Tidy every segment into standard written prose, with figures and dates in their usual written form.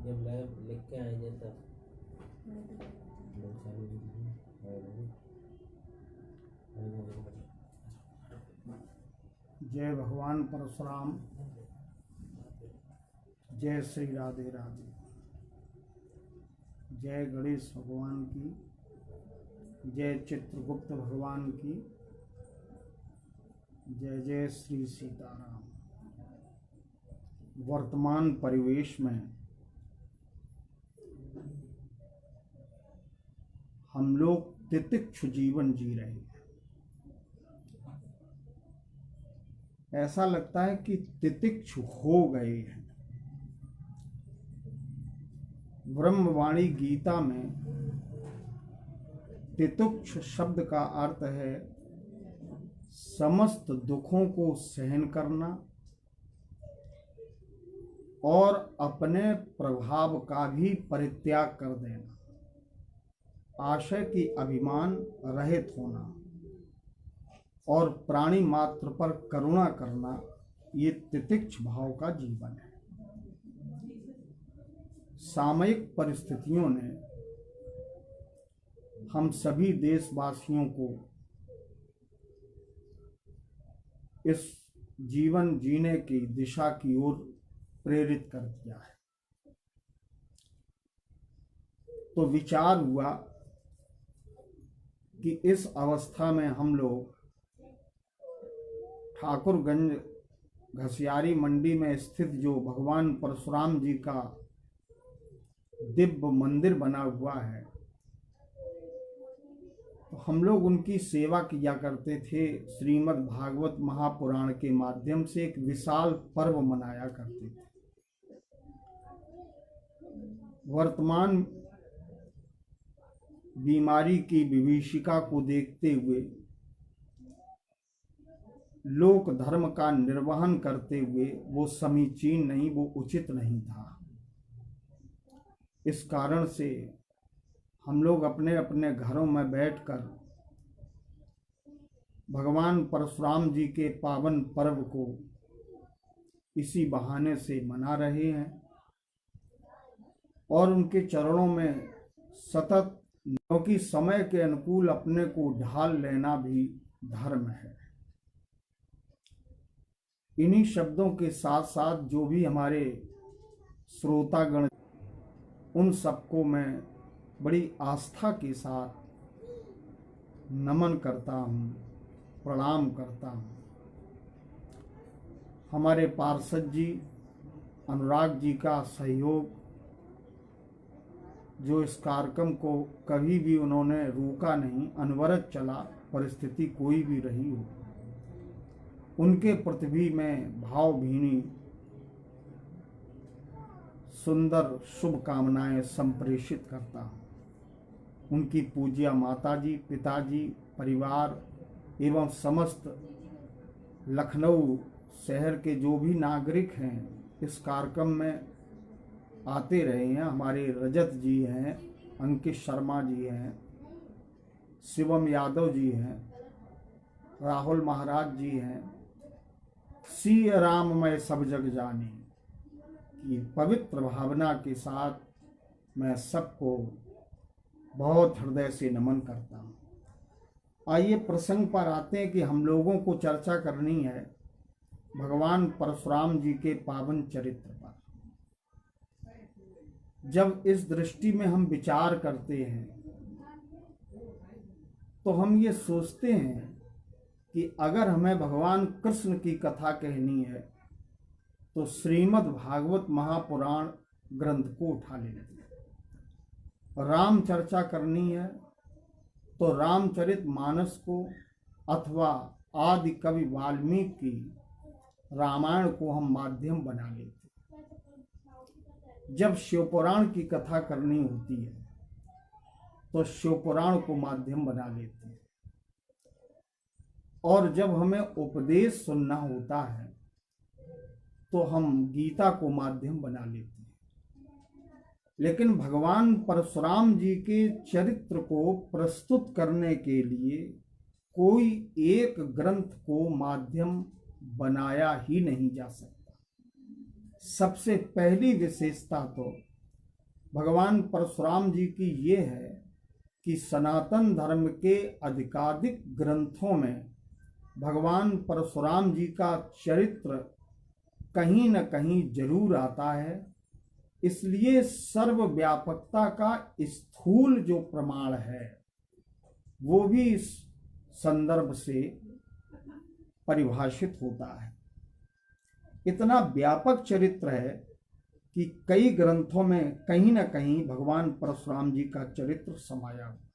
जब लिख के आएंगे तब जय भगवान परशुराम, जय श्री राधे राधे, जय गणेश भगवान की, जय चित्रगुप्त भगवान की, जय जय श्री सीताराम। वर्तमान परिवेश में हम लोग तितिक्ष जीवन जी रहे हैं। ऐसा लगता है कि तितिक्ष हो गए हैं। ब्रह्मवाणी गीता में तितिक्ष शब्द का अर्थ है समस्त दुखों को सहन करना और अपने प्रभाव का भी परित्याग कर देना, आशय की अभिमान रहित होना और प्राणी मात्र पर करुणा करना, ये तितिक्ष भाव का जीवन है। सामयिक परिस्थितियों ने हम सभी देशवासियों को इस जीवन जीने की दिशा की ओर प्रेरित कर दिया है। तो विचार हुआ कि इस अवस्था में हम लोग ठाकुरगंज घसियारी मंडी में स्थित जो भगवान परशुराम जी का दिव्य मंदिर बना हुआ है, तो हम लोग उनकी सेवा किया करते थे। श्रीमद् भागवत महापुराण के माध्यम से एक विशाल पर्व मनाया करते थे। वर्तमान बीमारी की विभीषिका को देखते हुए लोक धर्म का निर्वहन करते हुए वो समीचीन नहीं, वो उचित नहीं था। इस कारण से हम लोग अपने अपने घरों में बैठकर भगवान परशुराम जी के पावन पर्व को इसी बहाने से मना रहे हैं और उनके चरणों में सतत, क्योंकि समय के अनुकूल अपने को ढाल लेना भी धर्म है। इन्हीं शब्दों के साथ साथ जो भी हमारे श्रोतागण, उन सबको मैं बड़ी आस्था के साथ नमन करता हूँ, प्रणाम करता हूँ। हमारे पार्षद जी अनुराग जी का सहयोग, जो इस कार्यक्रम को कभी भी उन्होंने रोका नहीं, अनवरत चला, परिस्थिति कोई भी रही हो, उनके प्रति भी मैं भावभीनी सुंदर शुभकामनाएं संप्रेषित करता हूँ। उनकी पूज्य माताजी, पिताजी, परिवार एवं समस्त लखनऊ शहर के जो भी नागरिक हैं, इस कार्यक्रम में आते रहे हैं। हमारे रजत जी हैं, अंकित शर्मा जी हैं, शिवम यादव जी हैं, राहुल महाराज जी हैं। सी राम मैं सब जग जानी की पवित्र भावना के साथ मैं सबको बहुत हृदय से नमन करता हूँ। आइए प्रसंग पर आते हैं कि हम लोगों को चर्चा करनी है भगवान परशुराम जी के पावन चरित्र पर। जब इस दृष्टि में हम विचार करते हैं तो हम ये सोचते हैं कि अगर हमें भगवान कृष्ण की कथा कहनी है तो श्रीमद् भागवत महापुराण ग्रंथ को उठा लेते हैं। राम चर्चा करनी है तो रामचरित मानस को अथवा आदि कवि वाल्मीकि रामायण को हम माध्यम बना लेते हैं। जब शिवपुराण की कथा करनी होती है तो शिवपुराण को माध्यम बना लेते हैं। और जब हमें उपदेश सुनना होता है तो हम गीता को माध्यम बना लेते हैं। लेकिन भगवान परशुराम जी के चरित्र को प्रस्तुत करने के लिए कोई एक ग्रंथ को माध्यम बनाया ही नहीं जा सकता। सबसे पहली विशेषता तो भगवान परशुराम जी की ये है कि सनातन धर्म के अधिकाधिक ग्रंथों में भगवान परशुराम जी का चरित्र कहीं न कहीं जरूर आता है। इसलिए सर्वव्यापकता का स्थूल जो प्रमाण है वो भी इस संदर्भ से परिभाषित होता है। इतना व्यापक चरित्र है कि कई ग्रंथों में कहीं न कहीं भगवान परशुराम जी का चरित्र समाया हुआ है।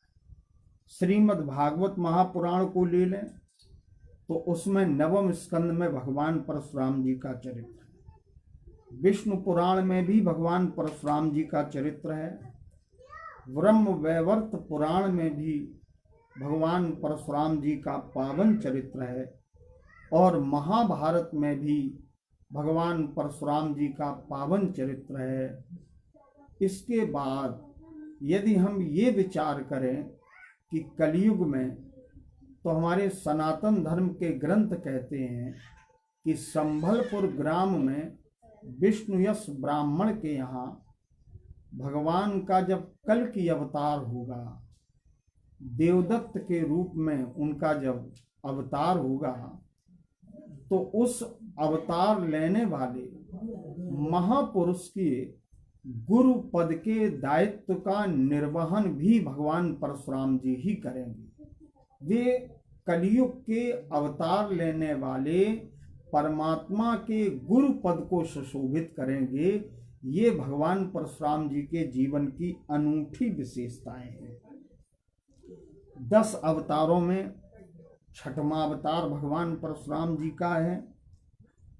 श्रीमद् भागवत महापुराण को ले लें तो उसमें नवम स्कंद में भगवान परशुराम जी का चरित्र है। विष्णु पुराण में भी भगवान परशुराम जी का चरित्र है। ब्रह्म वैवर्त पुराण में भी भगवान परशुराम जी का पावन चरित्र है और महाभारत में भी भगवान परशुराम जी का पावन चरित्र है। इसके बाद यदि हम ये विचार करें कि कलयुग में, तो हमारे सनातन धर्म के ग्रंथ कहते हैं कि संभलपुर ग्राम में विष्णुयश ब्राह्मण के यहाँ भगवान का जब कल की अवतार होगा, देवदत्त के रूप में उनका जब अवतार होगा, तो उस अवतार लेने वाले महापुरुष के गुरु पद के दायित्व का निर्वहन भी भगवान परशुराम जी ही करेंगे। वे कलयुग के अवतार लेने वाले परमात्मा के गुरु पद को सुशोभित करेंगे। ये भगवान परशुराम जी के जीवन की अनूठी विशेषताएं हैं। 10 अवतारों में छठवां अवतार भगवान परशुराम जी का है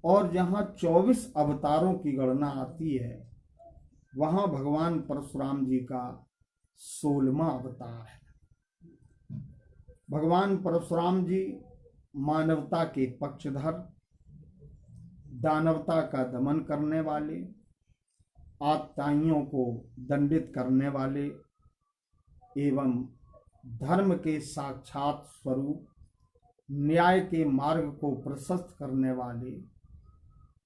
और जहाँ 24 अवतारों की गणना आती है वहाँ भगवान परशुराम जी का 16वां अवतार है। भगवान परशुराम जी मानवता के पक्षधर, दानवता का दमन करने वाले, आतताइयों को दंडित करने वाले एवं धर्म के साक्षात स्वरूप, न्याय के मार्ग को प्रशस्त करने वाले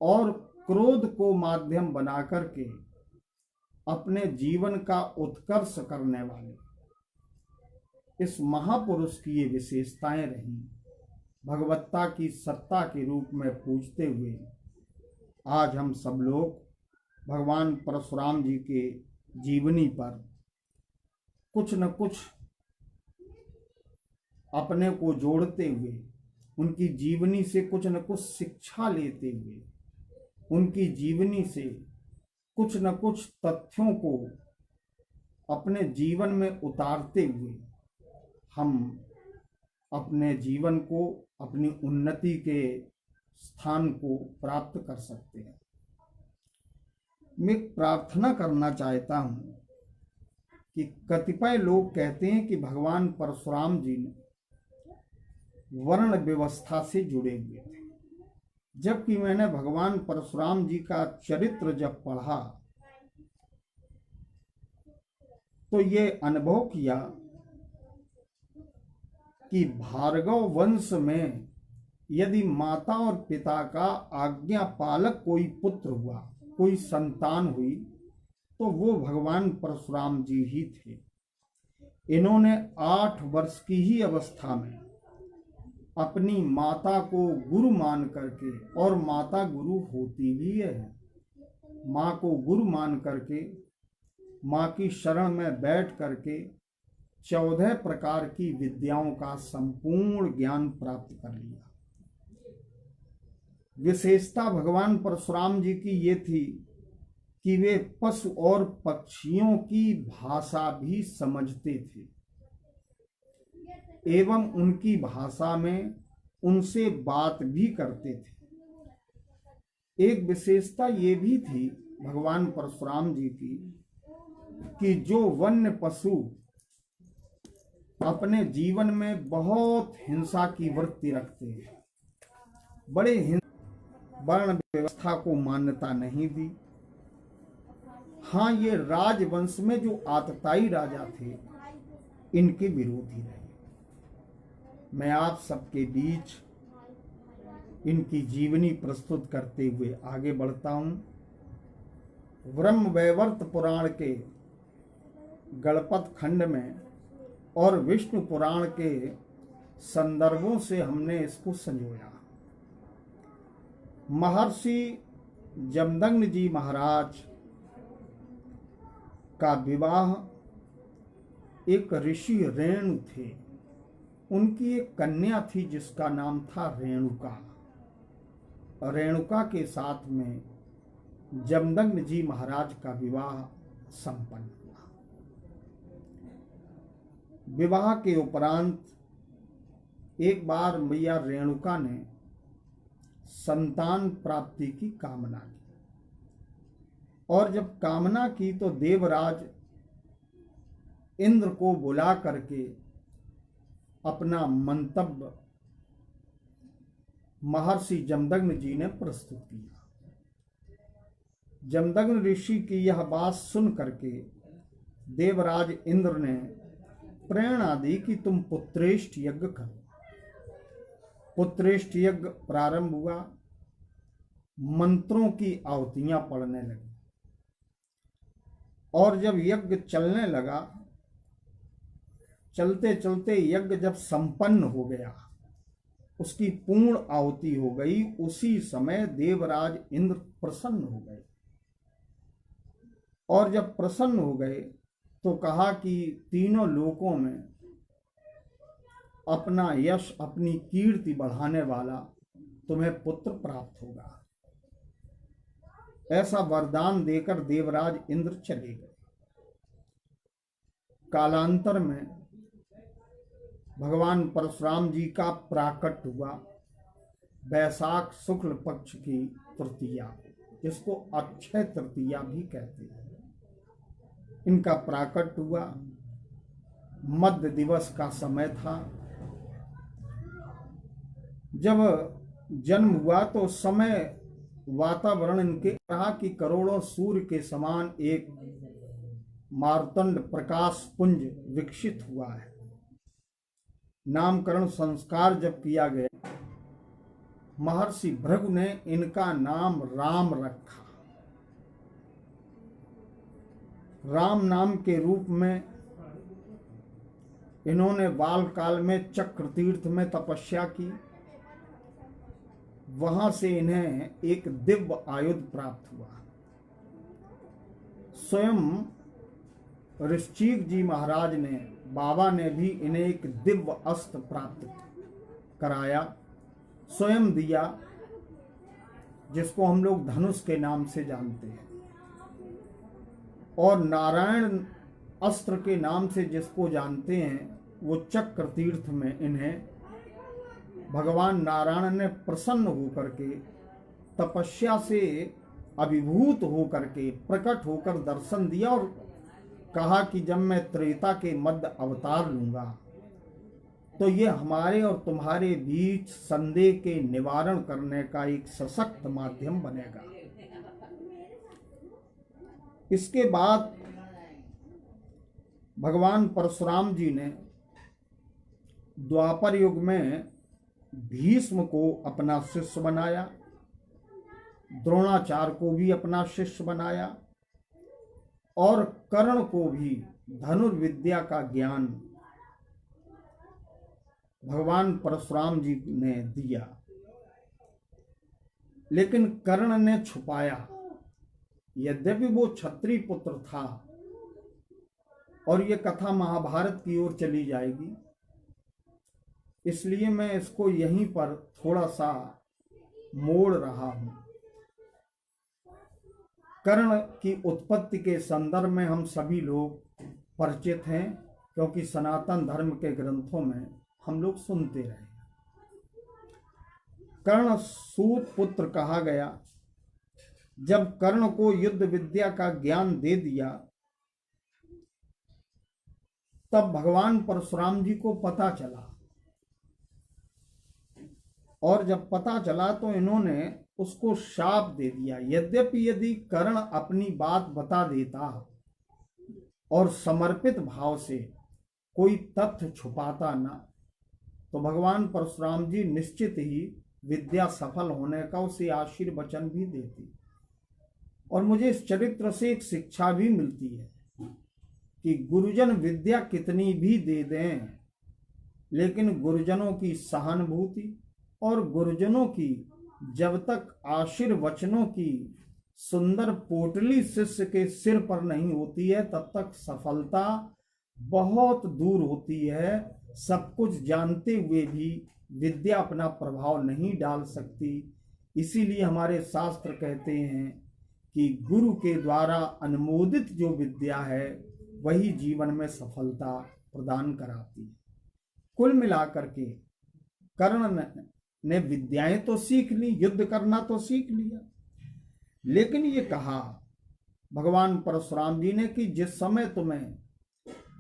और क्रोध को माध्यम बनाकर के अपने जीवन का उत्कर्ष करने वाले इस महापुरुष की ये विशेषताएं रही। भगवत्ता की सत्ता के रूप में पूजते हुए आज हम सब लोग भगवान परशुराम जी के जीवनी पर कुछ न कुछ अपने को जोड़ते हुए, उनकी जीवनी से कुछ न कुछ शिक्षा लेते हुए, उनकी जीवनी से कुछ न कुछ तथ्यों को अपने जीवन में उतारते हुए हम अपने जीवन को, अपनी उन्नति के स्थान को प्राप्त कर सकते हैं। मैं प्रार्थना करना चाहता हूं कि कतिपय लोग कहते हैं कि भगवान परशुराम जी ने वर्ण व्यवस्था से जुड़े हुए थे, जबकि मैंने भगवान परशुराम जी का चरित्र जब पढ़ा तो ये अनुभव किया कि भार्गव वंश में यदि माता और पिता का आज्ञा पालक कोई पुत्र हुआ, कोई संतान हुई, तो वो भगवान परशुराम जी ही थे। इन्होंने 8 वर्ष की ही अवस्था में अपनी माता को गुरु मान करके, और माता गुरु होती भी है, माँ को गुरु मान करके माँ की शरण में बैठ करके 14 प्रकार की विद्याओं का संपूर्ण ज्ञान प्राप्त कर लिया। विशेषता भगवान परशुराम जी की ये थी कि वे पशु और पक्षियों की भाषा भी समझते थे एवं उनकी भाषा में उनसे बात भी करते थे। एक विशेषता ये भी थी भगवान परशुराम जी की कि जो वन्य पशु अपने जीवन में बहुत हिंसा की वृत्ति रखते हैं, बड़े वर्ण व्यवस्था को मान्यता नहीं दी। हाँ, ये राजवंश में जो आतताई राजा थे इनके विरोधी रहे। मैं आप सबके बीच इनकी जीवनी प्रस्तुत करते हुए आगे बढ़ता हूं। ब्रह्म वैवर्त पुराण के गणपत खंड में और विष्णु पुराण के संदर्भों से हमने इसको संजोया। महर्षि जमदग्नि जी महाराज का विवाह एक ऋषि रेणु थे, उनकी एक कन्या थी जिसका नाम था रेणुका। रेणुका के साथ में जमदग्नि जी महाराज का विवाह संपन्न हुआ। विवाह के उपरांत एक बार मैया रेणुका ने संतान प्राप्ति की कामना की, और जब कामना की तो देवराज इंद्र को बुला करके अपना मंतव्य महर्षि जमदग्नि जी ने प्रस्तुत किया। जमदग्नि ऋषि की यह बात सुन करके देवराज इंद्र ने प्रेरणा दी कि तुम पुत्रेष्ठ यज्ञ करो। पुत्रेष्ठ यज्ञ प्रारंभ हुआ, मंत्रों की आहुतियां पड़ने लगी, और जब यज्ञ चलने लगा, चलते चलते यज्ञ जब संपन्न हो गया, उसकी पूर्ण आहुति हो गई, उसी समय देवराज इंद्र प्रसन्न हो गए। और जब प्रसन्न हो गए तो कहा कि तीनों लोकों में अपना यश, अपनी कीर्ति बढ़ाने वाला तुम्हें पुत्र प्राप्त होगा। ऐसा वरदान देकर देवराज इंद्र चले गए। कालांतर में भगवान परशुराम जी का प्राकट हुआ वैशाख शुक्ल पक्ष की तृतीया, जिसको अक्षय तृतीया भी कहते हैं। इनका प्राकट हुआ, मध्य दिवस का समय था। जब जन्म हुआ तो उस समय वातावरण इनके रहा कि करोड़ों सूर्य के समान एक मार्तंड प्रकाश पुंज विकसित हुआ है। नामकरण संस्कार जब किया गया, महर्षि भृगु ने इनका नाम राम रखा। राम नाम के रूप में इन्होंने बाल काल में चक्र तीर्थ में तपस्या की। वहां से इन्हें एक दिव्य आयुध प्राप्त हुआ। स्वयं ऋषिक जी महाराज ने, बाबा ने भी इन्हें एक दिव्य अस्त्र प्राप्त कराया, स्वयं दिया, जिसको हम लोग धनुष के नाम से जानते हैं। और नारायण अस्त्र के नाम से जिसको जानते हैं, वो चक्र तीर्थ में इन्हें भगवान नारायण ने प्रसन्न होकर के, तपस्या से अभिभूत होकर के, प्रकट होकर दर्शन दिया और कहा कि जब मैं त्रेता के मध्य अवतार लूंगा तो ये हमारे और तुम्हारे बीच संदेह के निवारण करने का एक सशक्त माध्यम बनेगा। इसके बाद भगवान परशुराम जी ने द्वापर युग में भीष्म को अपना शिष्य बनाया, द्रोणाचार्य को भी अपना शिष्य बनाया, और कर्ण को भी धनुर्विद्या का ज्ञान भगवान परशुराम जी ने दिया। लेकिन कर्ण ने छुपाया। यद्यपि वो क्षत्रिय पुत्र था, और ये कथा महाभारत की ओर चली जाएगी, इसलिए मैं इसको यहीं पर थोड़ा सा मोड़ रहा हूं। कर्ण की उत्पत्ति के संदर्भ में हम सभी लोग परिचित हैं, क्योंकि सनातन धर्म के ग्रंथों में हम लोग सुनते रहे। कर्ण सूत पुत्र कहा गया। जब कर्ण को युद्ध विद्या का ज्ञान दे दिया, तब भगवान परशुराम जी को पता चला, और जब पता चला तो इन्होंने उसको शाप दे दिया। यद्यपि यदि कर्ण अपनी बात बता देता और समर्पित भाव से कोई तथ्य छुपाता ना, तो भगवान परशुराम जी निश्चित ही विद्या सफल होने का उसे आशीर्वचन भी देती। और मुझे इस चरित्र से एक शिक्षा भी मिलती है कि गुरुजन विद्या कितनी भी दे दें, लेकिन गुरुजनों की सहानुभूति और गुरुजनों की जब तक आशीर्वचनों की सुंदर पोटली शिष्य के सिर पर नहीं होती है, तब तक सफलता बहुत दूर होती है। सब कुछ जानते हुए भी विद्या अपना प्रभाव नहीं डाल सकती। इसीलिए हमारे शास्त्र कहते हैं कि गुरु के द्वारा अनुमोदित जो विद्या है वही जीवन में सफलता प्रदान कराती है। कुल मिलाकर के कर्ण ने विद्याएं तो सीख ली, युद्ध करना तो सीख लिया, लेकिन ये कहा भगवान परशुराम जी ने कि जिस समय तुम्हें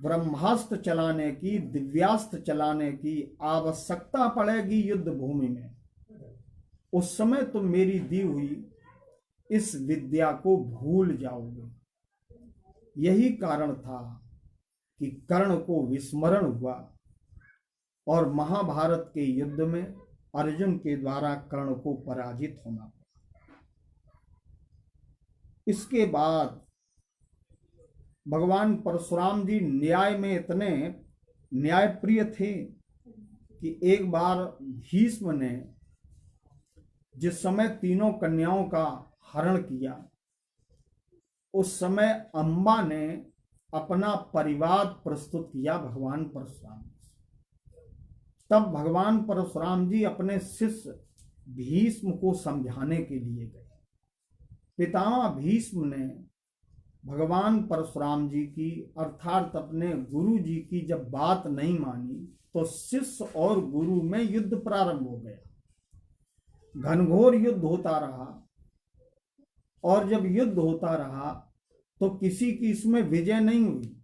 ब्रह्मास्त्र चलाने की, दिव्यास्त्र चलाने की आवश्यकता पड़ेगी युद्ध भूमि में, उस समय तुम मेरी दी हुई इस विद्या को भूल जाओगे। यही कारण था कि कर्ण को विस्मरण हुआ और महाभारत के युद्ध में अर्जुन के द्वारा कर्ण को पराजित होना पड़ा। इसके बाद भगवान परशुराम जी न्याय में इतने न्यायप्रिय थे कि एक बार भीष्म ने जिस समय तीनों कन्याओं का हरण किया, उस समय अंबा ने अपना परिवार प्रस्तुत किया भगवान परशुराम जी। तब भगवान परशुराम जी अपने शिष्य भीष्म को समझाने के लिए गए। पितामह भीष्म ने भगवान परशुराम जी की अर्थात अपने गुरु जी की जब बात नहीं मानी, तो शिष्य और गुरु में युद्ध प्रारंभ हो गया। घनघोर युद्ध होता रहा और जब युद्ध होता रहा तो किसी की इसमें विजय नहीं हुई।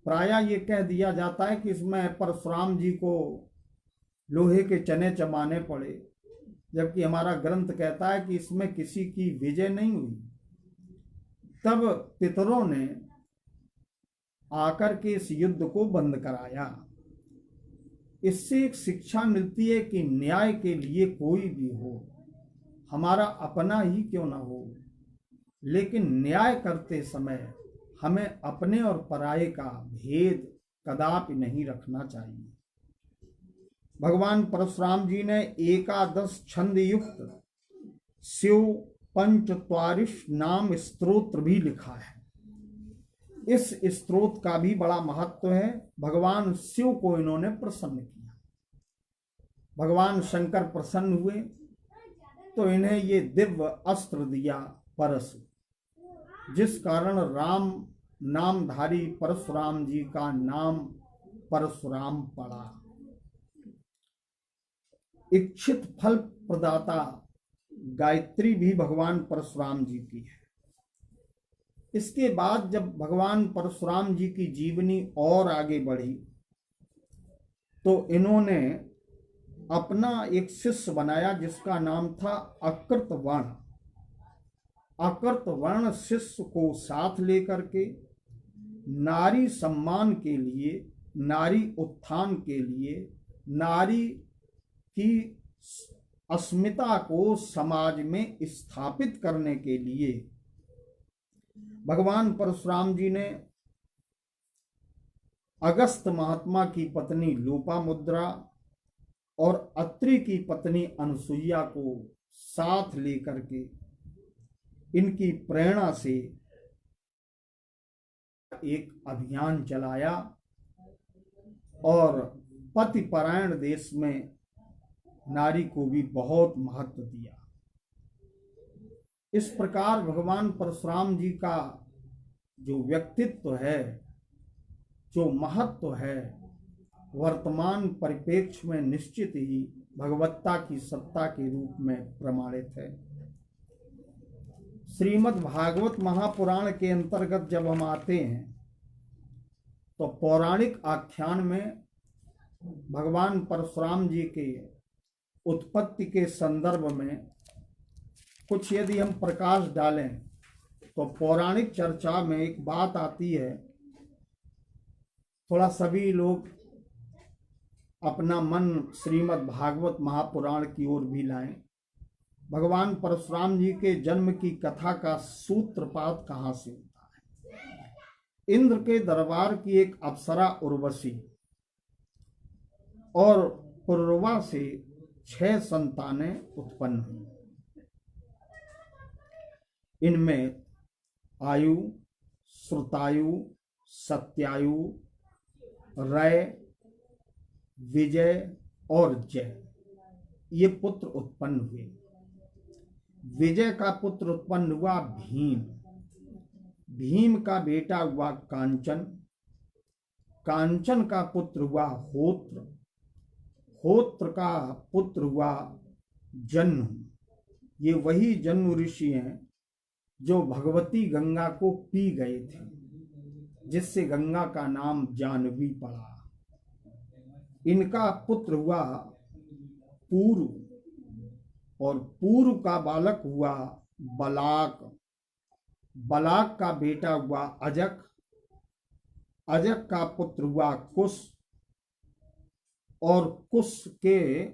प्रायः ये कह दिया जाता है कि इसमें परशुराम जी को लोहे के चने चबाने पड़े, जबकि हमारा ग्रंथ कहता है कि इसमें किसी की विजय नहीं हुई। तब पितरों ने आकर के इस युद्ध को बंद कराया। इससे एक शिक्षा मिलती है कि न्याय के लिए कोई भी हो, हमारा अपना ही क्यों ना हो, लेकिन न्याय करते समय हमें अपने और पराये का भेद कदापि नहीं रखना चाहिए। भगवान परशुराम जी ने 11 छंद युक्त शिव पंचत्वारिश नाम स्तोत्र भी लिखा है। इस स्तोत्र का भी बड़ा महत्व है। भगवान शिव को इन्होंने प्रसन्न किया, भगवान शंकर प्रसन्न हुए तो इन्हें ये दिव्य अस्त्र दिया परशु, जिस कारण राम नामधारी परशुराम जी का नाम परशुराम पड़ा। इच्छित फल प्रदाता गायत्री भी भगवान परशुराम जी की है। इसके बाद जब भगवान परशुराम जी की जीवनी और आगे बढ़ी तो इन्होंने अपना एक शिष्य बनाया जिसका नाम था अकृतवर्ण। अकृतवर्ण शिष्य को साथ लेकर के नारी सम्मान के लिए, नारी उत्थान के लिए, नारी की अस्मिता को समाज में स्थापित करने के लिए भगवान परशुराम जी ने अगस्त महात्मा की पत्नी लोपामुद्रा और अत्रि की पत्नी अनुसुईया को साथ लेकर के इनकी प्रेरणा से एक अभियान चलाया और पतिपरायण देश में नारी को भी बहुत महत्व दिया। इस प्रकार भगवान परशुराम जी का जो व्यक्तित्व है, जो महत्व है, वर्तमान परिप्रेक्ष्य में निश्चित ही भगवत्ता की सत्ता के रूप में प्रमाणित है। श्रीमद् भागवत महापुराण के अंतर्गत जब हम आते हैं तो पौराणिक आख्यान में भगवान परशुराम जी के उत्पत्ति के संदर्भ में कुछ यदि हम प्रकाश डालें तो पौराणिक चर्चा में एक बात आती है, थोड़ा सभी लोग अपना मन श्रीमद् भागवत महापुराण की ओर भी लाएं। भगवान परशुराम जी के जन्म की कथा का सूत्रपात कहाँ से होता है? इंद्र के दरबार की एक अप्सरा उर्वशी और पुरुरवा से 6 संतानें उत्पन्न हुई। इनमें आयु, श्रुतायु, सत्यायु, रय, विजय और जय ये पुत्र उत्पन्न हुए। विजय का पुत्र उत्पन्न हुआ भीम। भीम का बेटा हुआ कांचन। कांचन का पुत्र हुआ होत्र। होत्र का पुत्र हुआ जन्म। ये वही जन्म ऋषि हैं जो भगवती गंगा को पी गए थे, जिससे गंगा का नाम जानवी पड़ा। इनका पुत्र हुआ पूरु और पूरु का बालक हुआ बलाक। बलाक का बेटा हुआ अजक। अजक का पुत्र हुआ कुश और कुश के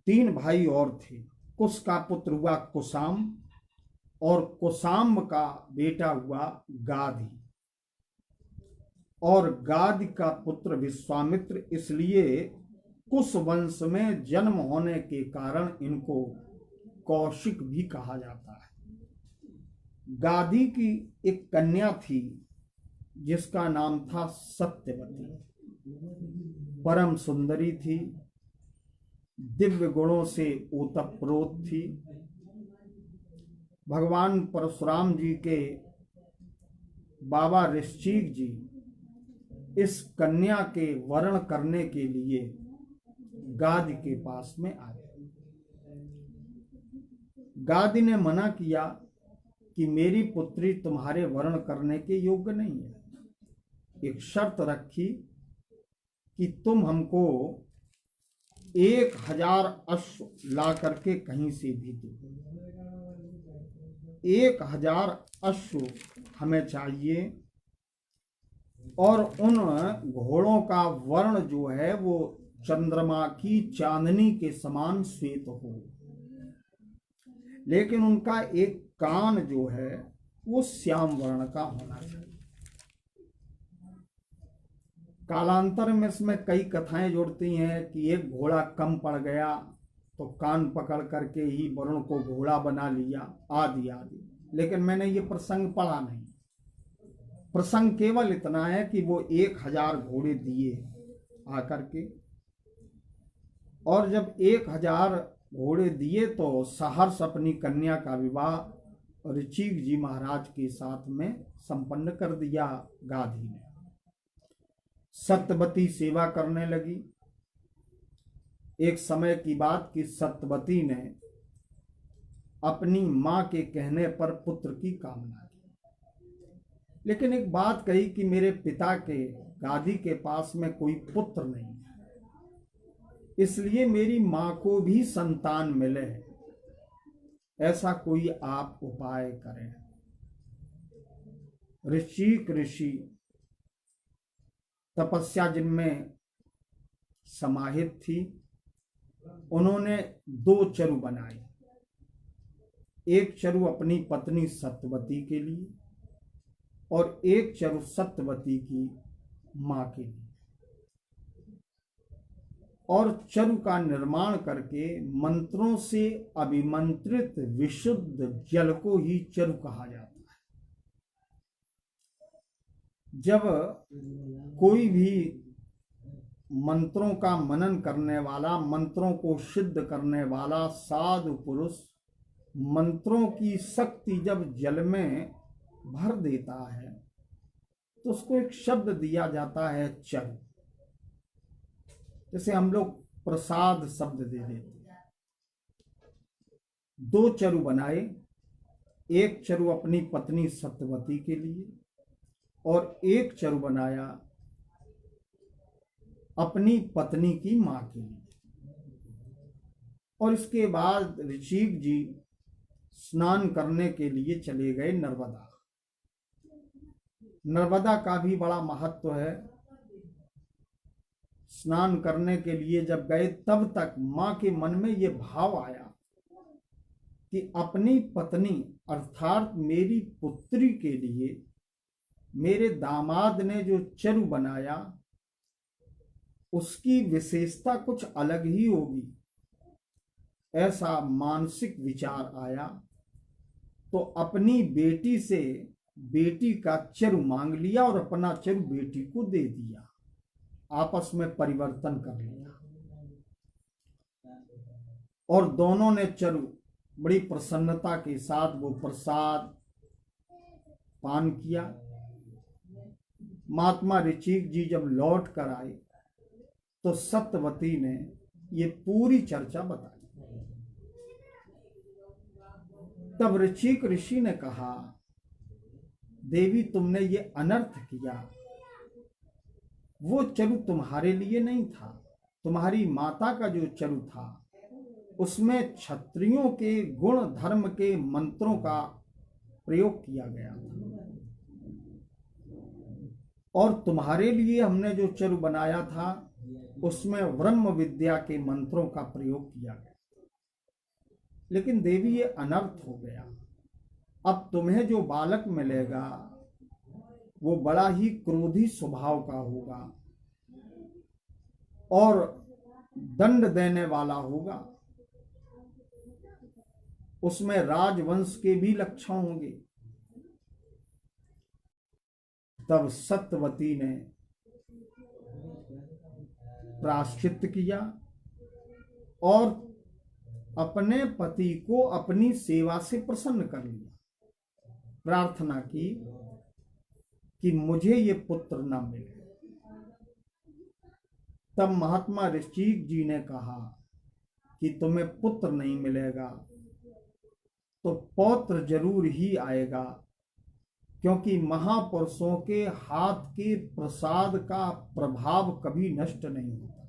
3 भाई और थे। कुश का पुत्र हुआ कुशाम और कुशाम का बेटा हुआ गाधी और गाधी का पुत्र विश्वामित्र। इसलिए कुश वंश में जन्म होने के कारण इनको कौशिक भी कहा जाता है। गाधी की एक कन्या थी जिसका नाम था सत्यवती। परम सुंदरी थी, दिव्य गुणों से ओतप्रोत थी। भगवान परशुराम जी के बाबा ऋषिक जी इस कन्या के वरण करने के लिए गादी के पास में आए। गादी ने मना किया कि मेरी पुत्री तुम्हारे वर्ण करने के योग्य नहीं है। एक शर्त रखी कि तुम हमको 1000 अश्व ला करके कहीं से भी दो। 1000 अश्व हमें चाहिए और उन घोड़ों का वर्ण जो है वो चंद्रमा की चांदनी के समान श्वेत हो, लेकिन उनका एक कान जो है वो श्याम वर्ण का होना चाहिए। कालांतर में इसमें कई कथाएं जुड़ती हैं कि एक घोड़ा कम पड़ गया तो कान पकड़ करके ही वरुण को घोड़ा बना लिया, आदि आदि, लेकिन मैंने ये प्रसंग पढ़ा नहीं। प्रसंग केवल इतना है कि वो 1000 घोड़े दिए आकर के, और जब 1000 घोड़े दिए तो सहर्ष अपनी कन्या का विवाह ऋषिक जी महाराज के साथ में संपन्न कर दिया। गाधी ने सत्यवती सेवा करने लगी। एक समय की बात कि सत्यवती ने अपनी मां के कहने पर पुत्र की कामना की, लेकिन एक बात कही कि मेरे पिता के गादी के पास में कोई पुत्र नहीं है, इसलिए मेरी मां को भी संतान मिले, ऐसा कोई आप उपाय करें। ऋषि तपस्या जिनमें समाहित थी, उन्होंने 2 चरु बनाए। एक चरु अपनी पत्नी सत्यवती के लिए और एक चरु सत्यवती की मां के लिए, और चरु का निर्माण करके मंत्रों से अभिमंत्रित विशुद्ध जल को ही चरु कहा जाता है। जब कोई भी मंत्रों का मनन करने वाला, मंत्रों को सिद्ध करने वाला साधु पुरुष मंत्रों की शक्ति जब जल में भर देता है तो उसको एक शब्द दिया जाता है चरु। जैसे हम लोग प्रसाद शब्द दे देते हैं। 2 चरु बनाए, एक चरु अपनी पत्नी सत्यवती के लिए और एक चरु बनाया अपनी पत्नी की मां के लिए। और इसके बाद ऋषिक जी स्नान करने के लिए चले गए नर्मदा। नर्मदा का भी बड़ा महत्व है। स्नान करने के लिए जब गए तब तक मां के मन में ये भाव आया कि अपनी पत्नी अर्थात मेरी पुत्री के लिए मेरे दामाद ने जो चरु बनाया उसकी विशेषता कुछ अलग ही होगी, ऐसा मानसिक विचार आया। तो अपनी बेटी से बेटी का चरु मांग लिया और अपना चरु बेटी को दे दिया, आपस में परिवर्तन कर लिया। और दोनों ने चरु बड़ी प्रसन्नता के साथ वो प्रसाद पान किया। महात्मा ऋचिक जी जब लौट कर आए तो सत्यवती ने ये पूरी चर्चा बताई। तब ऋचिक ऋषि ने कहा, देवी तुमने ये अनर्थ किया, वो चरु तुम्हारे लिए नहीं था, तुम्हारी माता का जो चरु था उसमें क्षत्रियों के गुण धर्म के मंत्रों का प्रयोग किया गया था, और तुम्हारे लिए हमने जो चरु बनाया था उसमें ब्रह्म विद्या के मंत्रों का प्रयोग किया गया। लेकिन देवी ये अनर्थ हो गया, अब तुम्हें जो बालक मिलेगा वो बड़ा ही क्रोधी स्वभाव का होगा और दंड देने वाला होगा, उसमें राजवंश के भी लक्षण होंगे। तब सत्यवती ने प्रायश्चित किया और अपने पति को अपनी सेवा से प्रसन्न कर लिया, प्रार्थना की कि मुझे ये पुत्र न मिले। तब महात्मा ऋषिक जी ने कहा कि तुम्हें पुत्र नहीं मिलेगा तो पौत्र जरूर ही आएगा, क्योंकि महापुरुषों के हाथ के प्रसाद का प्रभाव कभी नष्ट नहीं होता।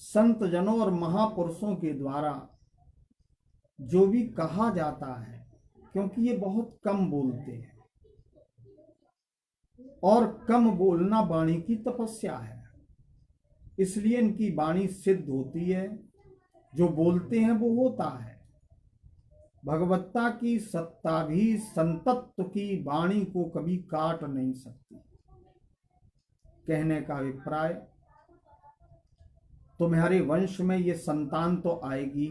संत जनों और महापुरुषों के द्वारा जो भी कहा जाता है, क्योंकि ये बहुत कम बोलते हैं और कम बोलना वाणी की तपस्या है, इसलिए इनकी वाणी सिद्ध होती है, जो बोलते हैं वो होता है। भगवत्ता की सत्ता भी संतत्व की वाणी को कभी काट नहीं सकती। कहने का अभिप्राय, तुम्हारे वंश में ये संतान तो आएगी।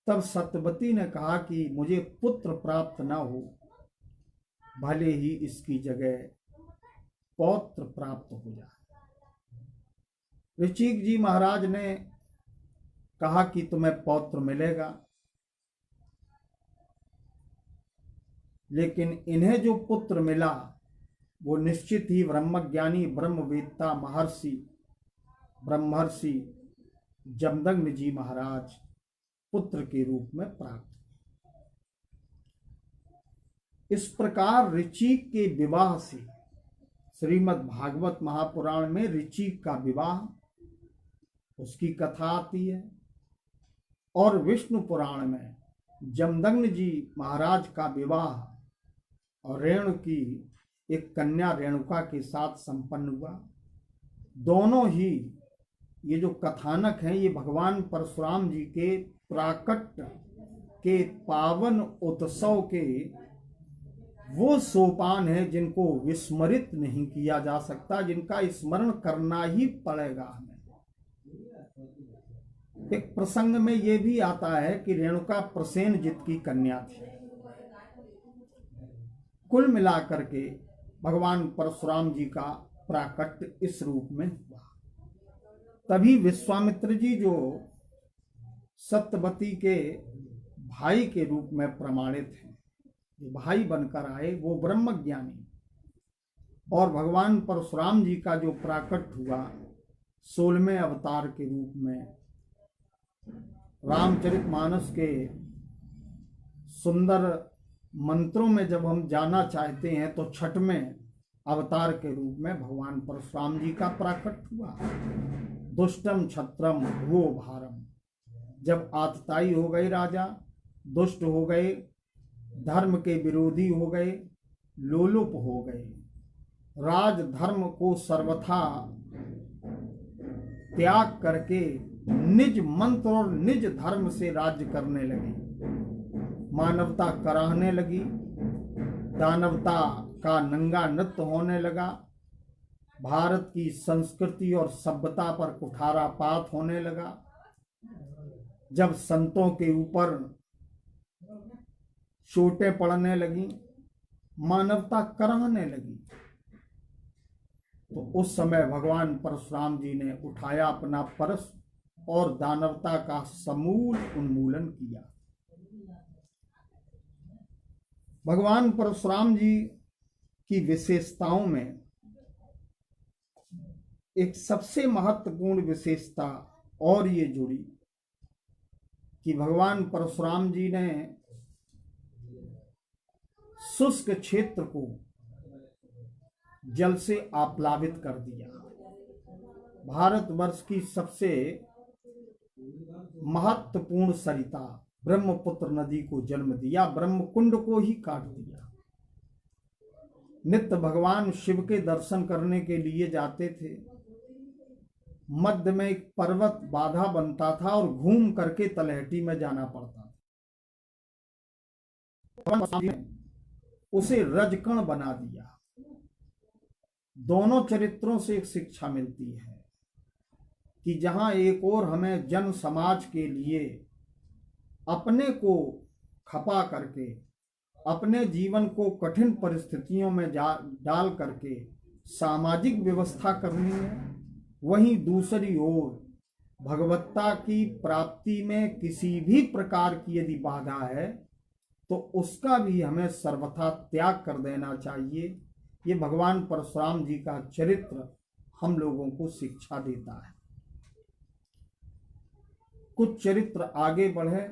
तब सत्यवती ने कहा कि मुझे पुत्र प्राप्त न हो, भले ही इसकी जगह पौत्र प्राप्त हो जाए। ऋचिक जी महाराज ने कहा कि तुम्हें पौत्र मिलेगा, लेकिन इन्हें जो पुत्र मिला वो निश्चित ही ब्रह्मज्ञानी ब्रह्मवेत्ता ब्रह्मर्षि जमदग्नि जी महाराज पुत्र के रूप में प्राप्त। इस प्रकार ऋचिक के विवाह से श्रीमद् भागवत महापुराण में ऋचिक का विवाह, उसकी कथा आती है, और विष्णु पुराण में जमदग्नि जी महाराज का विवाह और रेणु की एक कन्या रेणुका के साथ संपन्न हुआ। दोनों ही ये जो कथानक हैं ये भगवान परशुराम जी के प्राकट्य के पावन उत्सव के वो सोपान है जिनको विस्मरित नहीं किया जा सकता, जिनका स्मरण करना ही पड़ेगा हमें। एक प्रसंग में ये भी आता है कि रेणुका प्रसेनजित की कन्या थी। कुल मिलाकर के भगवान परशुराम जी का प्राकट्य इस रूप में हुआ। तभी विश्वामित्र जी जो सत्यवती के भाई के रूप में प्रमाणित हैं, जो भाई बनकर आए, वो ब्रह्मज्ञानी, और भगवान परशुराम जी का जो प्राकट्य हुआ 16वें अवतार के रूप में, रामचरितमानस के सुंदर मंत्रों में जब हम जाना चाहते हैं तो 6वें अवतार के रूप में भगवान परशुराम जी का प्राकट्य हुआ। दुष्टम छत्रम भुवो भारम, जब आतताई हो गए राजा, दुष्ट हो गए, धर्म के विरोधी हो गए, लोलुप हो गए, राज धर्म को सर्वथा त्याग करके निज मंत्र और निज धर्म से राज्य करने लगे। मानवता कराहने लगी, दानवता का नंगा नृत्य होने लगा, भारत की संस्कृति और सभ्यता पर कुठारापात होने लगा। जब संतों के ऊपर चोटें पड़ने लगी, मानवता कराहने लगी, तो उस समय भगवान परशुराम जी ने उठाया अपना परश और दानवता का समूल उन्मूलन किया। भगवान परशुराम जी की विशेषताओं में एक सबसे महत्वपूर्ण विशेषता और ये जुड़ी कि भगवान परशुराम जी ने शुष्क क्षेत्र को जल से आप्लावित कर दिया। भारतवर्ष की सबसे महत्वपूर्ण सरिता ब्रह्मपुत्र नदी को जन्म दिया, ब्रह्मकुंड को ही काट दिया। नित्य भगवान शिव के दर्शन करने के लिए जाते थे। मध्य में एक पर्वत बाधा बनता था और घूम करके तलहटी में जाना पड़ता था। उसे रजकण बना दिया। दोनों चरित्रों से एक शिक्षा मिलती है कि जहां एक और हमें जन समाज के लिए अपने को खपा करके, अपने जीवन को कठिन परिस्थितियों में डाल करके सामाजिक व्यवस्था करनी है, वहीं दूसरी ओर भगवत्ता की प्राप्ति में किसी भी प्रकार की यदि बाधा है तो उसका भी हमें सर्वथा त्याग कर देना चाहिए। ये भगवान परशुराम जी का चरित्र हम लोगों को शिक्षा देता है। कुछ चरित्र आगे बढ़े,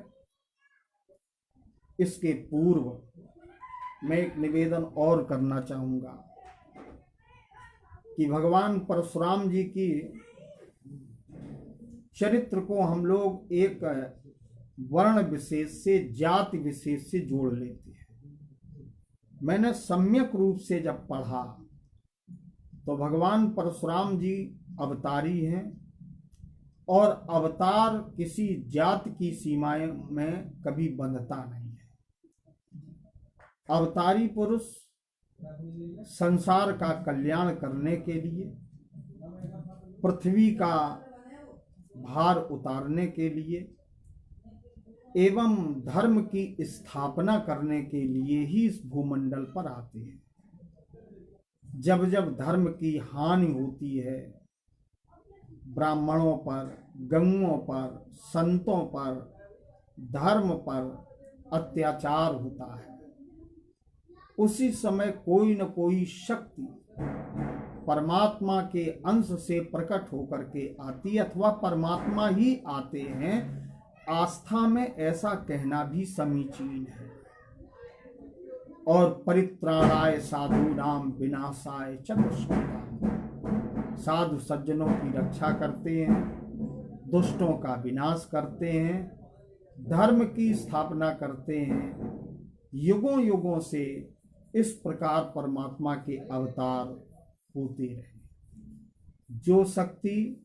इसके पूर्व मैं एक निवेदन और करना चाहूंगा कि भगवान परशुराम जी की चरित्र को हम लोग एक वर्ण विशेष से, जाति विशेष से जोड़ लेते हैं। मैंने सम्यक रूप से जब पढ़ा तो भगवान परशुराम जी अवतारी हैं और अवतार किसी जाति की सीमाएं में कभी बंधता नहीं है। अवतारी पुरुष संसार का कल्याण करने के लिए, पृथ्वी का भार उतारने के लिए एवं धर्म की स्थापना करने के लिए ही इस भूमंडल पर आते हैं। जब जब धर्म की हानि होती है, ब्राह्मणों पर, गंगों पर, संतों पर, धर्म पर अत्याचार होता है, उसी समय कोई न कोई शक्ति परमात्मा के अंश से प्रकट होकर के आती है, अथवा परमात्मा ही आते हैं। आस्था में ऐसा कहना भी समीचीन है। और परित्राणाय साधूनाम विनाशाय च दुष्कृताम्, साधु सज्जनों की रक्षा करते हैं, दुष्टों का विनाश करते हैं, धर्म की स्थापना करते हैं। युगों युगों से इस प्रकार परमात्मा के अवतार होते रहे। जो शक्ति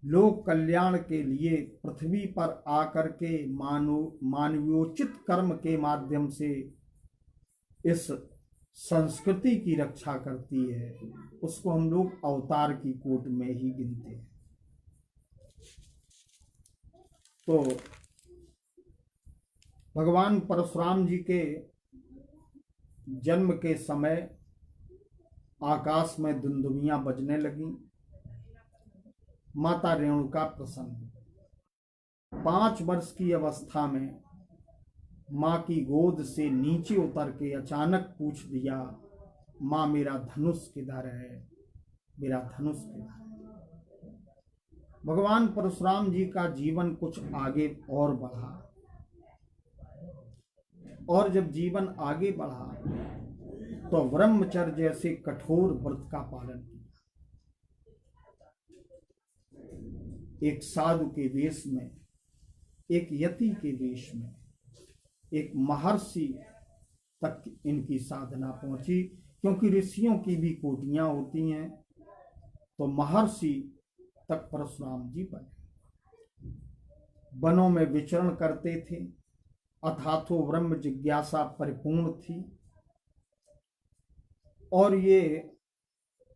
लोक कल्याण के लिए पृथ्वी पर आकर के मानवोचित कर्म के माध्यम से इस संस्कृति की रक्षा करती है, उसको हम लोग अवतार की कोट में ही गिनते हैं। तो भगवान परशुराम जी के जन्म के समय आकाश में दुंदुभियां बजने लगी। माता रेणुका प्रसन्न। 5 वर्ष की अवस्था में माँ की गोद से नीचे उतर के अचानक पूछ दिया, माँ मेरा धनुष किधर है, मेरा धनुष किधर है। भगवान परशुराम जी का जीवन कुछ आगे और बढ़ा, और जब जीवन आगे बढ़ा तो ब्रह्मचर्य जैसे कठोर व्रत का पालन किया। एक साधु के वेश में, एक यति के वेश में, एक महर्षि तक इनकी साधना पहुंची, क्योंकि ऋषियों की भी कोटियां होती हैं। तो महर्षि तक परशुराम जी बने। वनों में विचरण करते थे, अथातो ब्रह्म जिज्ञासा परिपूर्ण थी और ये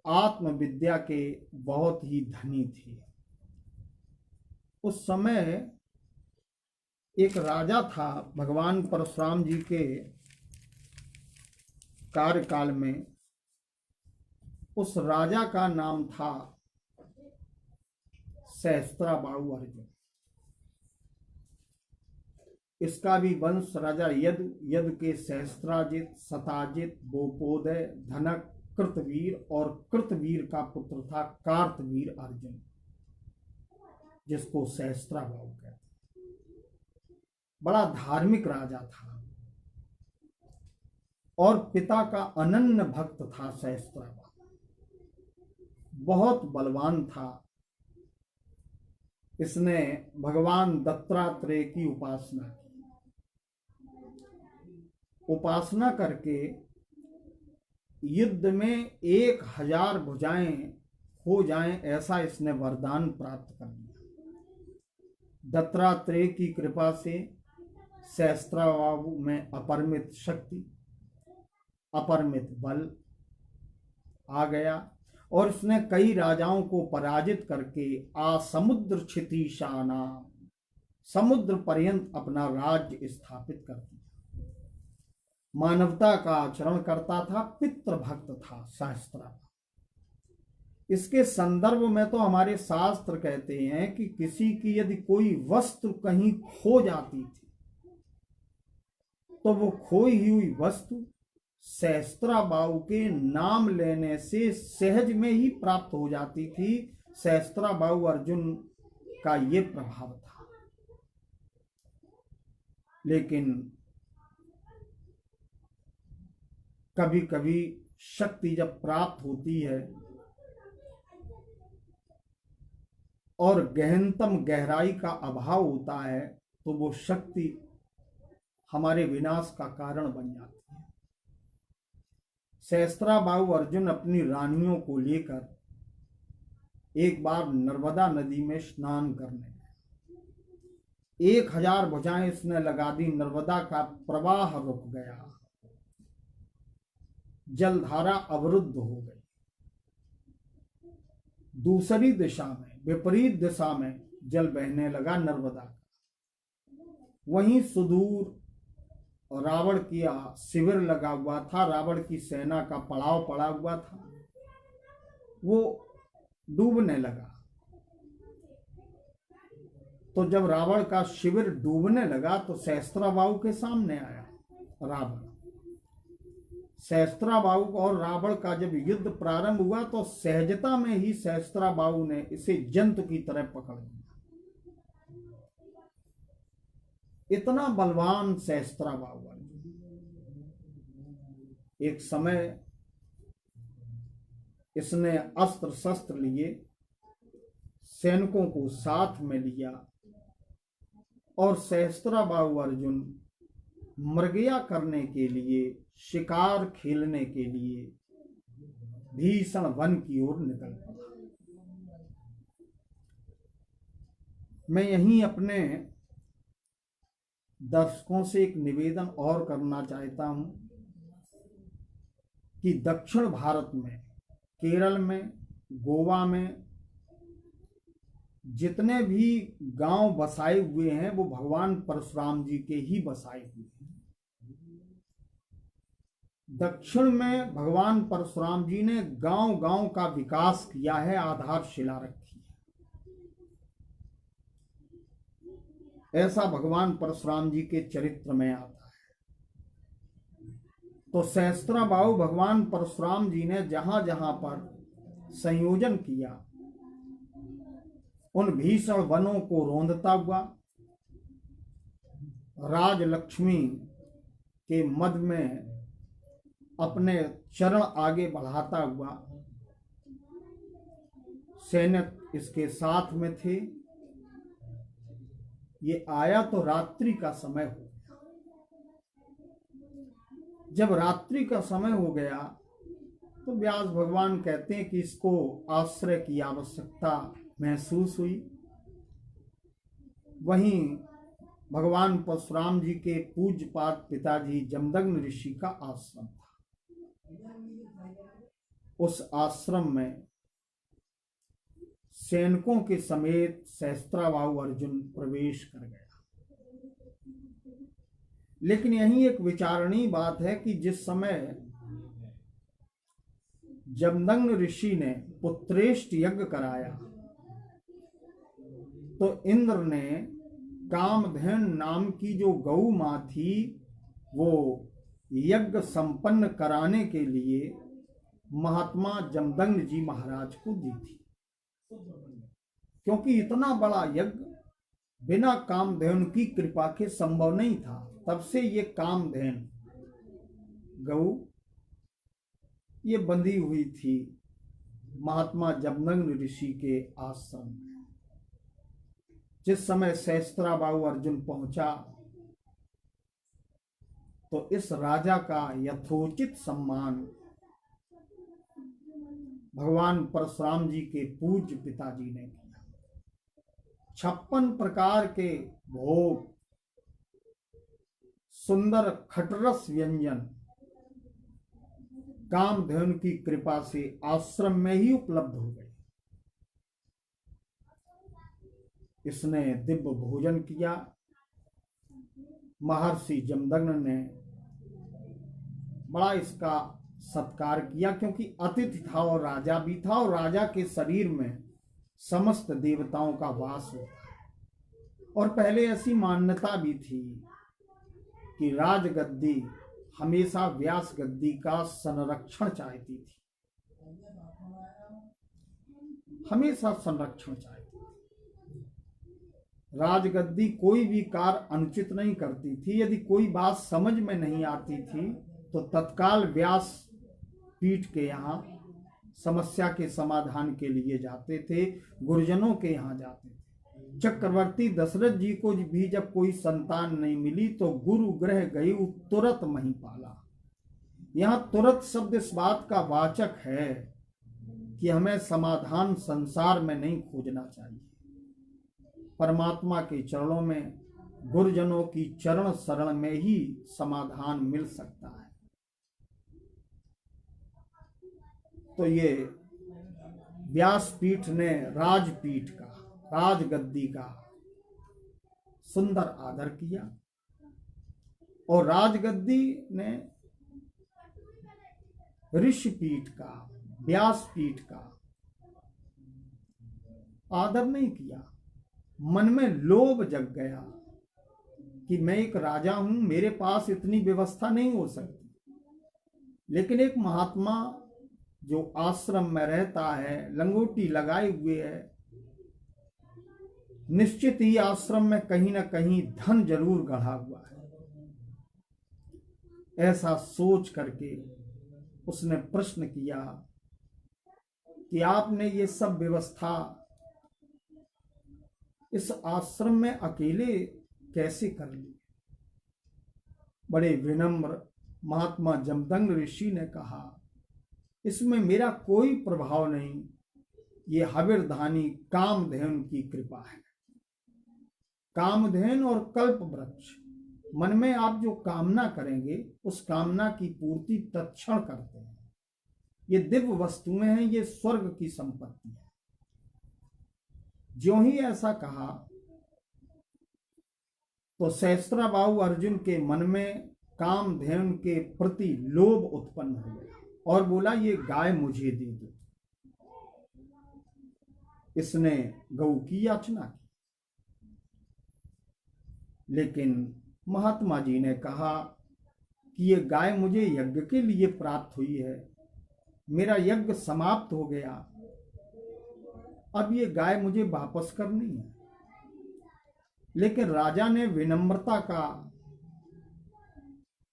आत्मविद्या के बहुत ही धनी थे। उस समय एक राजा था, भगवान परशुराम जी के कार्यकाल में। उस राजा का नाम था सहस्त्राबाहु अर्जुन। इसका भी वंश राजा यदु के सहस्त्राजित, सताजित, गोपोदय, धनक, कृतवीर और कृतवीर का पुत्र था कार्तवीर अर्जुन, जिसको सहस्त्राबाहु कहते। बड़ा धार्मिक राजा था और पिता का अनन्य भक्त था सहस्त्राबाहु। बहुत बलवान था। इसने भगवान दत्तात्रेय की उपासना की। उपासना करके युद्ध में 1000 भुजाएं हो जाएं ऐसा इसने वरदान प्राप्त कर लिया। दत्तात्रेय की कृपा से सहस्त्राबाहु में अपरिमित शक्ति, अपरिमित बल आ गया और उसने कई राजाओं को पराजित करके आसमुद्र क्षितिशाना, समुद्र पर्यंत अपना राज्य स्थापित कर दिया। मानवता का आचरण करता था, पितृभक्त था सहस्त्राबाहु। इसके संदर्भ में तो हमारे शास्त्र कहते हैं कि किसी की यदि कोई वस्तु कहीं खो जाती थी तो वो खोई हुई वस्तु सहस्त्राबाहु के नाम लेने से सहज में ही प्राप्त हो जाती थी। सहस्त्राबाहु अर्जुन का ये प्रभाव था। लेकिन कभी कभी शक्ति जब प्राप्त होती है और गहनतम गहराई का अभाव होता है तो वो शक्ति हमारे विनाश का कारण बन जाती है। सहस्त्राबाहु अर्जुन अपनी रानियों को लेकर एक बार नर्मदा नदी में स्नान करने गया। 1000 भुजाएं इसने लगा दी, नर्मदा का प्रवाह रुक गया, जलधारा अवरुद्ध हो गई। दूसरी दिशा में, विपरीत दिशा में जल बहने लगा नर्मदा का। वहीं सुदूर रावण की शिविर लगा हुआ था, रावण की सेना का पड़ाव पड़ा हुआ था, वो डूबने लगा। तो जब रावण का शिविर डूबने लगा तो सहस्त्राबाहु के सामने आया रावण। सहस्त्राबाहु और रावण का जब युद्ध प्रारंभ हुआ तो सहजता में ही सहस्त्राबाहु ने इसे जंतु की तरह पकड़ लिया। इतना बलवान सहस्त्राबाहु। एक समय इसने अस्त्र शस्त्र लिए, सैनिकों को साथ में लिया और सहस्त्राबाहु अर्जुन मृगया करने के लिए, शिकार खेलने के लिए भीषण वन की ओर निकल पड़ा। मैं यहीं अपने दर्शकों से एक निवेदन और करना चाहता हूं कि दक्षिण भारत में, केरल में, गोवा में जितने भी गांव बसाए हुए हैं वो भगवान परशुराम जी के ही बसाए हुए हैं। दक्षिण में भगवान परशुराम जी ने गांव गांव का विकास किया है, आधारशिला रखी है। ऐसा भगवान परशुराम जी के चरित्र में आता है। तो सहस्त्राबाहु भगवान परशुराम जी ने जहां जहां पर संयोजन किया, उन भीषण वनों को रोंदता हुआ, राजलक्ष्मी के मद में अपने चरण आगे बढ़ाता हुआ, सैनिक इसके साथ में थे। ये आया तो रात्रि का समय हो गया। जब रात्रि का समय हो गया तो व्यास भगवान कहते हैं कि इसको आश्रय की आवश्यकता महसूस हुई। वहीं भगवान परशुराम जी के पूज्यपाद पिताजी जमदग्नि ऋषि का आश्रम था। उस आश्रम में सैनिकों के समेत सहस्त्राबाहु अर्जुन प्रवेश कर गया। लेकिन यही एक विचारणीय बात है कि जिस समय जमदग्नि ऋषि ने पुत्रेष्ट यज्ञ कराया तो इंद्र ने कामधेनु नाम की जो गौ मां थी वो यज्ञ संपन्न कराने के लिए महात्मा जमदग्नि जी महाराज को दी थी, क्योंकि इतना बड़ा यज्ञ बिना कामधेनु की कृपा के संभव नहीं था। तब से ये कामधेनु गौ ये बंधी हुई थी महात्मा जमदग्नि ऋषि के आश्रम में। जिस समय सहस्त्राबाहु अर्जुन पहुंचा तो इस राजा का यथोचित सम्मान भगवान परशुराम जी के पूज्य पिताजी ने किया। 56 प्रकार के भोग, सुंदर खटरस व्यंजन कामधेनु की कृपा से आश्रम में ही उपलब्ध हो गए। इसने दिव्य भोजन किया। महर्षि जमदग्नि ने बड़ा इसका सत्कार किया, क्योंकि अतिथि था और राजा भी था, और राजा के शरीर में समस्त देवताओं का वास होता है। और पहले ऐसी मान्यता भी थी कि राजगद्दी हमेशा व्यास गद्दी का संरक्षण चाहती थी, हमेशा संरक्षण चाहती थी। राजगद्दी कोई भी कार्य अनुचित नहीं करती थी। यदि कोई बात समझ में नहीं आती थी तो तत्काल व्यास पीठ के यहाँ समस्या के समाधान के लिए जाते थे, गुरुजनों के यहाँ जाते थे। चक्रवर्ती दशरथ जी को भी जब कोई संतान नहीं मिली तो गुरु ग्रह गई तुरत महिपाला। यहाँ तुरत शब्द इस बात का वाचक है कि हमें समाधान संसार में नहीं खोजना चाहिए। परमात्मा के चरणों में, गुरुजनों की चरण शरण में ही समाधान मिल सकता है। तो ये व्यासपीठ ने राजपीठ का, राजगद्दी का सुंदर आदर किया, और राजगद्दी ने ऋषिपीठ का, व्यासपीठ का आदर नहीं किया। मन में लोभ जग गया कि मैं एक राजा हूं, मेरे पास इतनी व्यवस्था नहीं हो सकती। लेकिन एक महात्मा जो आश्रम में रहता है, लंगोटी लगाए हुए है, निश्चित ही आश्रम में कहीं ना कहीं धन जरूर गढ़ा हुआ है। ऐसा सोच करके उसने प्रश्न किया कि आपने ये सब व्यवस्था इस आश्रम में अकेले कैसे कर ली? बड़े विनम्र महात्मा जमदग्नि ऋषि ने कहा, इसमें मेरा कोई प्रभाव नहीं, ये हविर्धानी कामधेनु की कृपा है। कामधेनु और कल्प वृक्ष, मन में आप जो कामना करेंगे उस कामना की पूर्ति तत्क्षण करते हैं। ये दिव्य वस्तुएं हैं, ये स्वर्ग की संपत्ति है। ज्यों ही ऐसा कहा तो सहस्त्राबाहु अर्जुन के मन में कामधेनु के प्रति लोभ उत्पन्न हो गया और बोला, ये गाय मुझे दे दो। इसने गौ की याचना की, लेकिन महात्मा जी ने कहा कि ये गाय मुझे यज्ञ के लिए प्राप्त हुई है, मेरा यज्ञ समाप्त हो गया, अब ये गाय मुझे वापस करनी है। लेकिन राजा ने विनम्रता का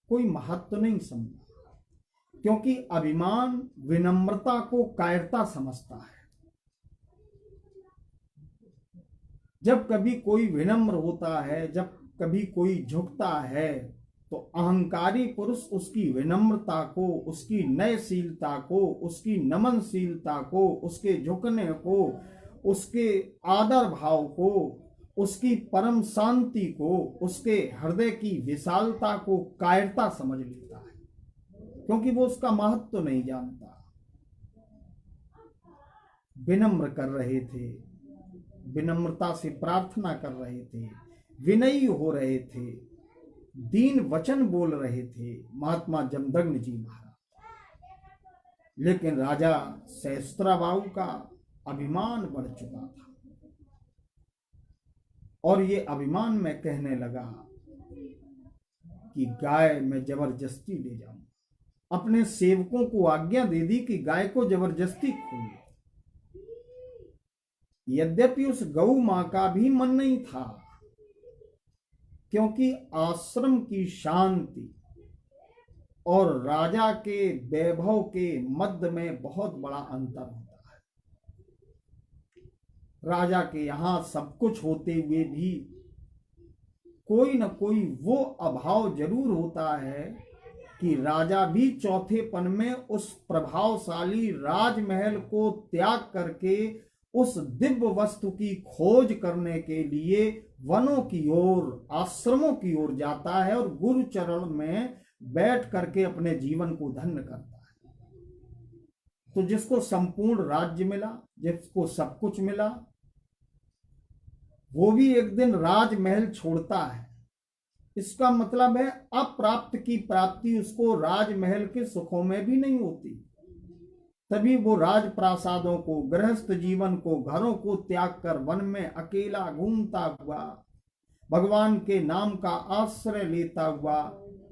कोई महत्व नहीं समझा, क्योंकि अभिमान विनम्रता को कायरता समझता है। जब कभी कोई विनम्र होता है, जब कभी कोई झुकता है, तो अहंकारी पुरुष उसकी विनम्रता को, उसकी नयशीलता को, उसकी नमनशीलता को, उसके झुकने को, उसके आदर भाव को उसकी परम शांति को, उसके हृदय की विशालता को कायरता समझ लेता है, क्योंकि वो उसका महत्व तो नहीं जानता। विनम्र कर रहे थे, विनम्रता से प्रार्थना कर रहे थे, विनयी हो रहे थे, दीन वचन बोल रहे थे महात्मा जमदग्नि जी महाराज। लेकिन राजा सहस्त्राबाहु का अभिमान बढ़ चुका था और ये अभिमान में कहने लगा कि गाय मैं जबरदस्ती ले जाऊं। अपने सेवकों को आज्ञा दे दी कि गाय को जबरदस्ती खोल। यद्यपि उस गौ मां का भी मन नहीं था, क्योंकि आश्रम की शांति और राजा के वैभव के मध्य में बहुत बड़ा अंतर होता है। राजा के यहां सब कुछ होते हुए भी कोई न कोई वो अभाव जरूर होता है कि राजा भी चौथेपन में उस प्रभावशाली राजमहल को त्याग करके उस दिव्य वस्तु की खोज करने के लिए वनों की ओर, आश्रमों की ओर जाता है और गुरु चरण में बैठ करके अपने जीवन को धन्य करता है। तो जिसको संपूर्ण राज्य मिला, जिसको सब कुछ मिला, वो भी एक दिन राजमहल छोड़ता है। इसका मतलब है अप्राप्त की प्राप्ति उसको राजमहल के सुखों में भी नहीं होती। तभी वो राजप्रासादों को, गृहस्थ जीवन को, घरों को त्याग कर वन में अकेला घूमता हुआ, भगवान के नाम का आश्रय लेता हुआ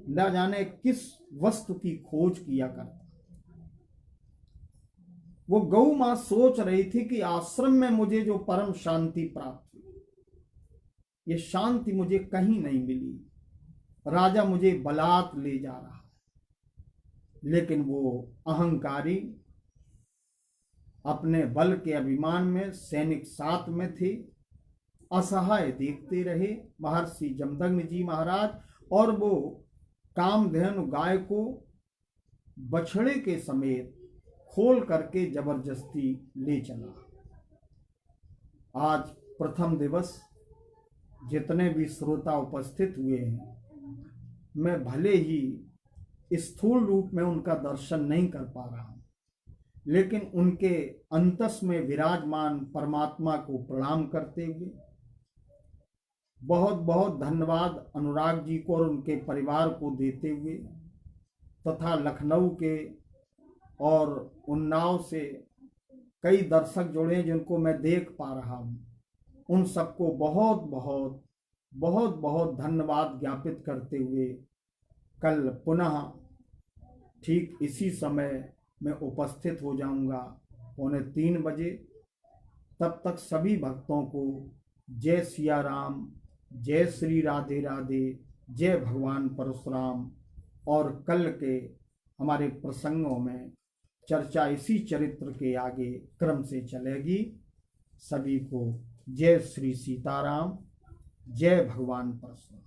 न जाने किस वस्तु की खोज किया करता। वो गौ मां सोच रही थी कि आश्रम में मुझे जो परम शांति प्राप्त हुई, ये शांति मुझे कहीं नहीं मिली। राजा मुझे बलात् ले जा रहा है। लेकिन वो अहंकारी अपने बल के अभिमान में, सैनिक साथ में थे, असहाय देखते रहे महर्षि जमदग्नि जी महाराज, और वो कामधेनु गाय को बछड़े के समेत खोल करके जबरदस्ती ले चला। आज प्रथम दिवस जितने भी श्रोता उपस्थित हुए हैं, मैं भले ही स्थूल रूप में उनका दर्शन नहीं कर पा रहा हूं, लेकिन उनके अंतस में विराजमान परमात्मा को प्रणाम करते हुए बहुत बहुत धन्यवाद अनुराग जी को और उनके परिवार को देते हुए, तथा लखनऊ के और उन्नाव से कई दर्शक जुड़े जिनको मैं देख पा रहा हूं, उन सबको बहुत बहुत बहुत बहुत धन्यवाद ज्ञापित करते हुए कल पुनः ठीक इसी समय मैं उपस्थित हो जाऊंगा 2:45 बजे। तब तक सभी भक्तों को जय सिया राम, जय श्री राधे राधे, जय भगवान परशुराम। और कल के हमारे प्रसंगों में चर्चा इसी चरित्र के आगे क्रम से चलेगी। सभी को जय श्री सीताराम, जय भगवान परशुराम।